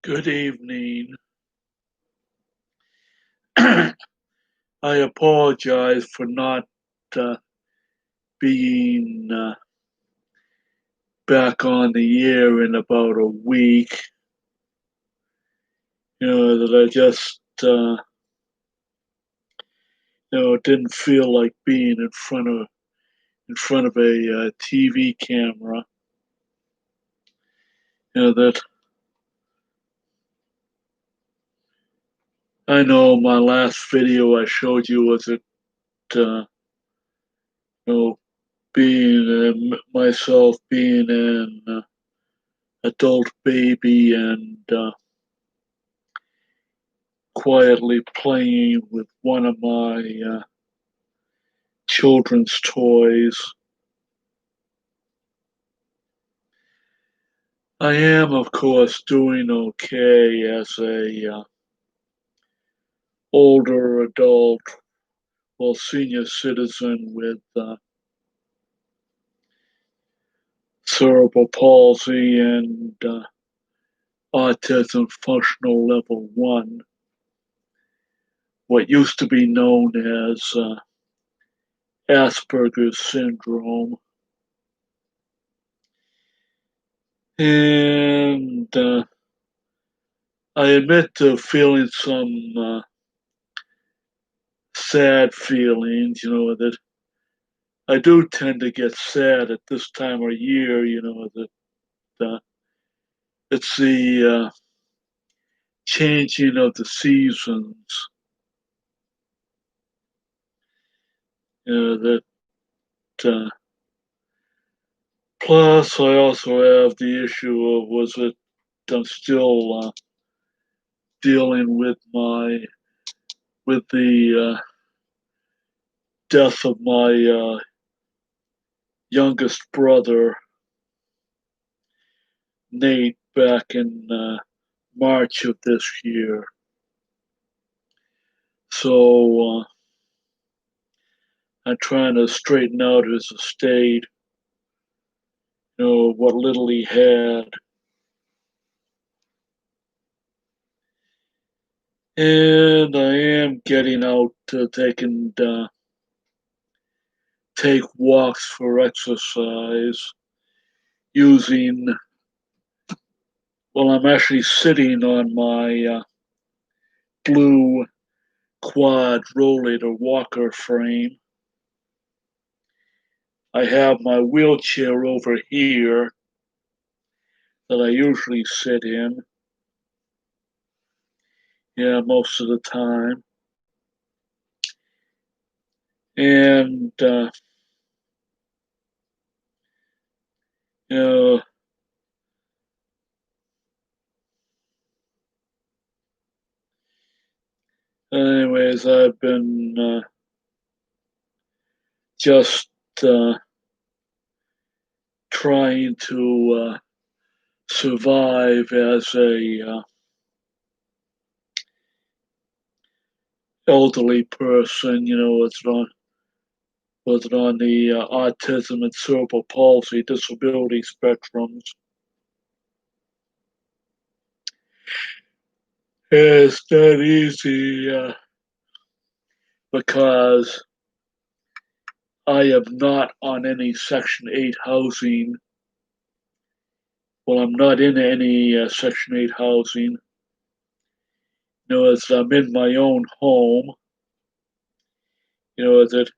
Good evening. I apologize for not uh, being back on the air in about a week. That I just, didn't feel like being in front of a TV camera. That I know my last video I showed you was uh, you know, being myself being an adult baby and quietly playing with one of my children's toys. I am, of course, doing okay as a older adult, well, senior citizen with cerebral palsy and autism functional level 1, what used to be known as Asperger's syndrome. And I admit to feeling some sad feelings, that I do tend to get sad at this time of year, that it's the changing of the seasons, that uh, plus I also have the issue of was it I'm still dealing with the death of my youngest brother, Nate, back in March of this year. So I'm trying to straighten out his estate, what little he had. And I am getting out to take walks for exercise using, well, I'm actually sitting on my blue quad rollator walker frame. I have my wheelchair over here that I usually sit in, yeah, most of the time. And, you know, anyways, I've been just trying to survive as a elderly person, was it on the autism and cerebral palsy disability spectrums. It's not easy because I am not on any Section 8 housing. Well, I'm not in any Section 8 housing. As I'm in my own home. As it,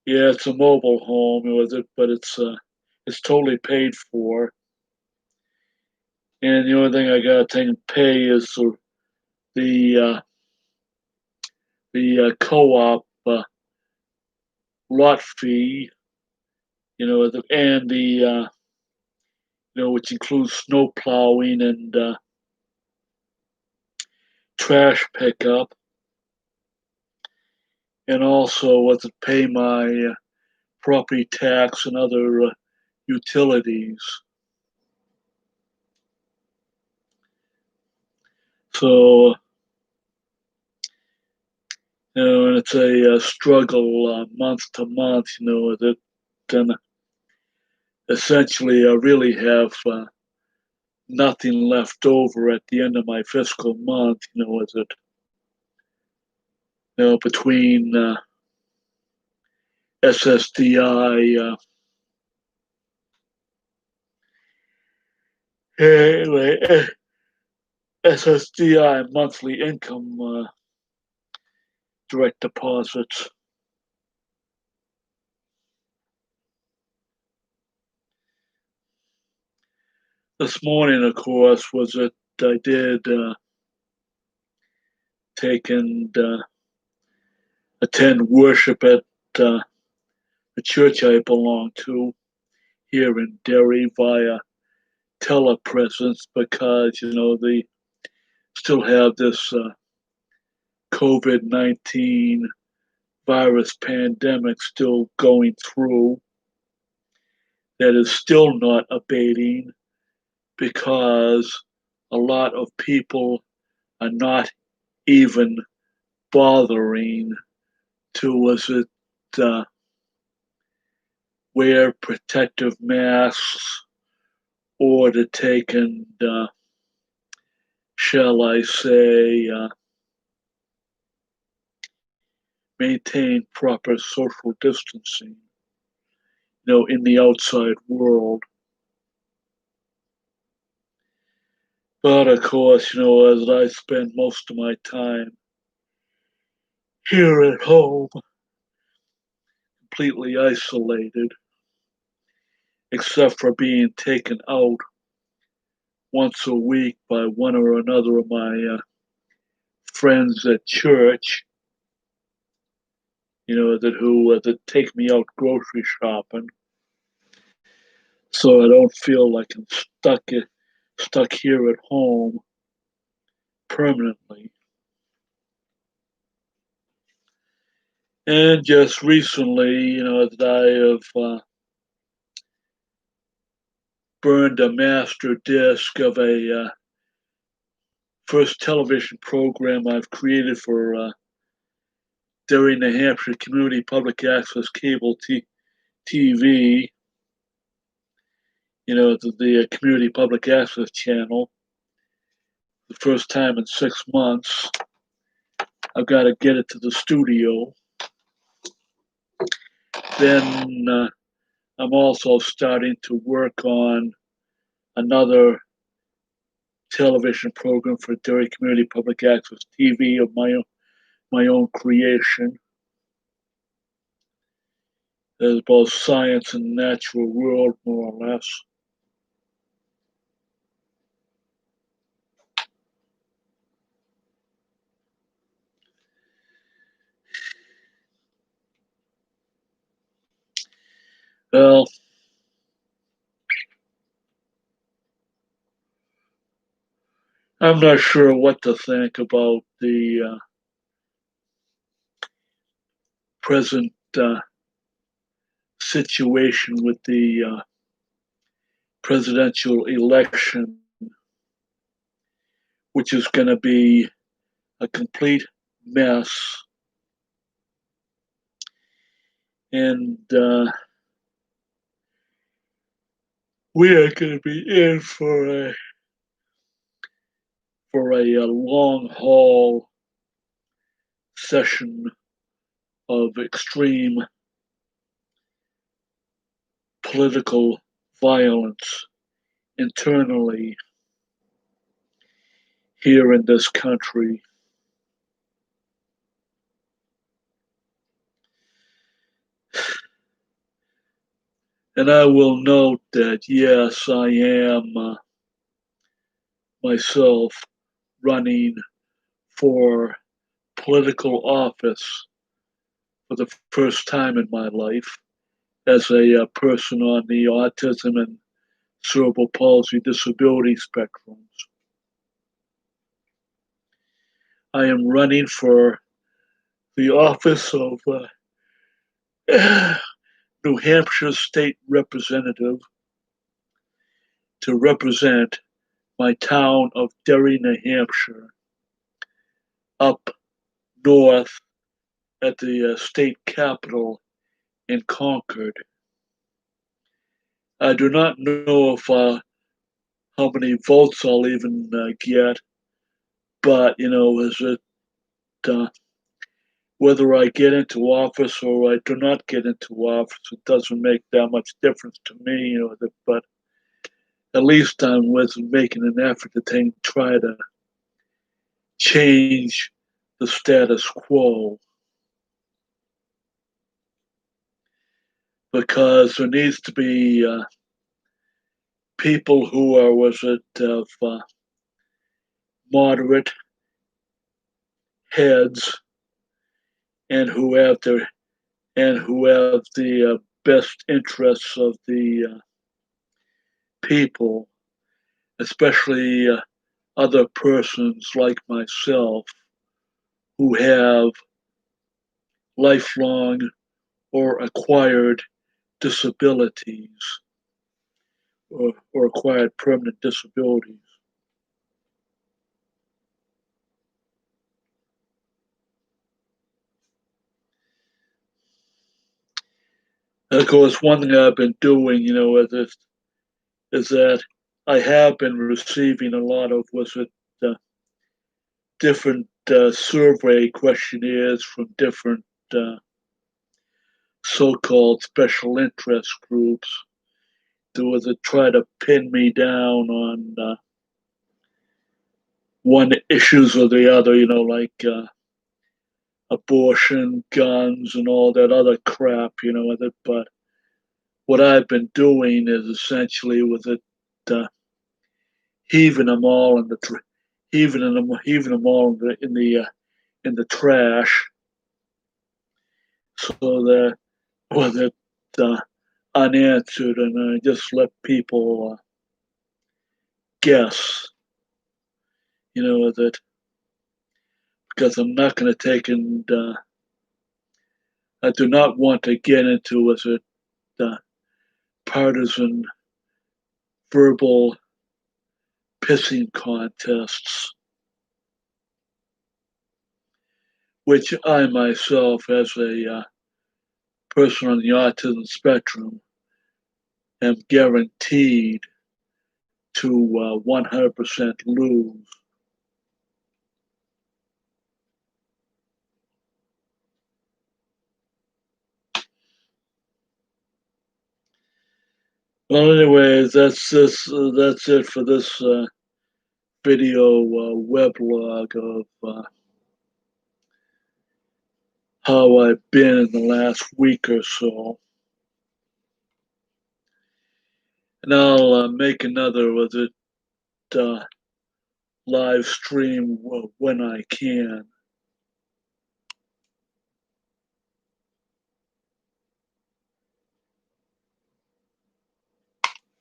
yeah, it's a mobile home, with it, but it's totally paid for. And the only thing I gotta pay is the co-op lot fee, and the which includes snow plowing and trash pickup, and also to pay my property tax and other utilities. So, and it's a struggle month to month, with it. And essentially, I really have nothing left over at the end of my fiscal month, as it, between SSDI, anyway, SSDI monthly income direct deposits. This morning, of course, was that I did take and attend worship at the church I belong to here in Derry via telepresence because, they still have this COVID-19 virus pandemic still going through that is still not abating because a lot of people are not even bothering to wear protective masks or to take and shall I say maintain proper social distancing in the outside world. But of course, as I spend most of my time here at home, completely isolated, except for being taken out once a week by one or another of my friends at church, that take me out grocery shopping, so I don't feel like I'm stuck here at home permanently. And just recently, that I have burned a master disc of a first television program I've created for Derry, New Hampshire Community Public Access Cable TV, the Community Public Access Channel. The first time in 6 months, I've got to get it to the studio. Then I'm also starting to work on another television program for Derry Community Public Access TV of my own creation. There's both science and natural world, more or less. Well, I'm not sure what to think about the present situation with the presidential election, which is going to be a complete mess. And we are going to be in for a long haul session of extreme political violence internally here in this country. And I will note that, yes, I am myself running for political office for the first time in my life as a person on the autism and cerebral palsy disability spectrums. I am running for the office of New Hampshire State Representative to represent my town of Derry, New Hampshire, up north at the state capitol in Concord. I do not know if how many votes I'll even get. But is it uh, whether I get into office or I do not get into office? It doesn't make that much difference to me. But at least I was making an effort to try to change the status quo, because there needs to be people who are, was it, of moderate heads, and who have the best interests of the people, especially other persons like myself who have lifelong or acquired disabilities, or acquired permanent disabilities. And of course, one thing I've been doing, is that I have been receiving a lot of, was it, different survey questionnaires from different so-called special interest groups to try to pin me down on one issues or the other, like abortion, guns, and all that other crap, But what I've been doing is essentially with it, uh, heaving them all in the heaving them all in the trash, so that was it unanswered, and I just let people guess, that, because I'm not going to take, and I do not want to get into, was it, partisan verbal pissing contests, which I myself, as a person on the autism spectrum, am guaranteed to 100% lose. Well, anyways, that's it for this video weblog of how I've been in the last week or so. And I'll make another with it live stream when I can.